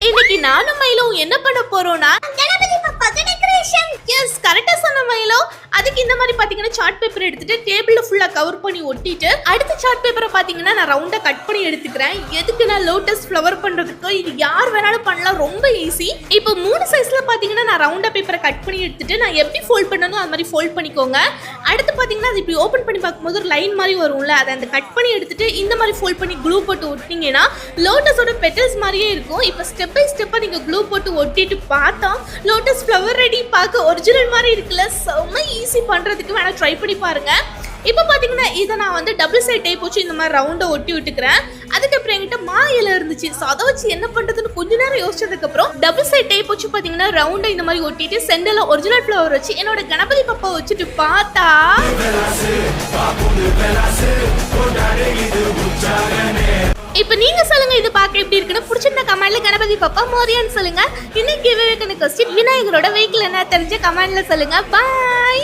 இன்னைக்கு நானும் மயிலும் என்ன பண்ண போறோம்னா கணபதி பப்பா டெக்கரேஷன். எஸ், கரெக்ட்டா சொன்ன மயிலோ. அதுக்கு இந்த மாதிரி பாத்தீங்கன்னா சார்ட் பேப்பர் எடுத்துட்டு டேபிள்ல ஃபுல்லா கவர் பண்ணி ஒட்டிட்டு அடுத்த சார்ட் பேப்பரை பாத்தீங்கன்னா நான் ரவுண்டா கட் பண்ணி எடுத்துக்கிறேன். எதுக்கு நான் லோட்டஸ் ஃப்ளவர் பண்றதுக்கு இது யார் வேணாலும் பண்ணலாம், ரொம்ப ஈஸி. இப்போ 3 சைஸ்ல பாத்தீங்கன்னா நான் ரவுண்டா பேப்பரை கட் பண்ணி எடுத்துட்டு நான் எப்படி ஃபோல்ட் பண்ணனும் அது மாதிரி ஃபோல்ட் பண்ணிக்கோங்க. அடுத்து பாத்தீங்கன்னா அது இப்படி ஓபன் பண்ணி பார்க்கும்போது ஒரு லைன் மாதிரி வரும்ல, அதை அந்த கட் பண்ணி எடுத்துட்டு இந்த மாதிரி ஃபோல்ட் பண்ணி க்ளூ போட்டு ஒட்டினீங்கன்னா லோட்டஸோட பெட்டல்ஸ் மாதிரியே இருக்கும். இப்போ ஸ்டெப் பை ஸ்டெப்பா நீங்க க்ளூ போட்டு ஒட்டிட்டு பார்த்தா லோட்டஸ் ஃப்ளவர் ரெடி. பார்க்க ஒரிஜினல் மாதிரி இருக்குல்ல, செம்ம ஈஸி பண்றதுக்கு, வேணா ட்ரை பண்ணி பாருங்க. இப்போ பாத்தீங்கன்னா இதை நான் வந்து டபுள் சைட் டேப் வச்சு இந்த மாதிரி ரவுண்டா ஒட்டி விட்டுக்கிறேன். அதுக்கப்புறம் என்கிட்ட மா இலை இருந்துச்சு, ஸோ அதை வச்சு என்ன பண்றதுன்னு கொஞ்ச நேரம் யோசிச்சதுக்கு அப்புறம் டபுள் சைட் டேப் வச்சு பாத்தீங்கன்னா ரவுண்டா இந்த மாதிரி ஒட்டிட்டு சென்டர்ல ஒரிஜினல் ஃப்ளவர் வச்சு என்னோட கணபதி பப்பா வச்சுட்டு பார்த்தா இப்போ நீங்க சொல்லுங்க, இது பார்க்க எப்படி இருக்குன்னு. பிடிச்சிருந்த கமெண்ட்ல கணபதி பப்பா மோரியான்னு சொல்லுங்க. இன்னைக்கு விவேகானந்த கொஸ்டின், விநாயகரோட வெஹிக்கிள் என்ன தெரிஞ்ச கமெண்ட்ல சொல்லுங்க. பாய்.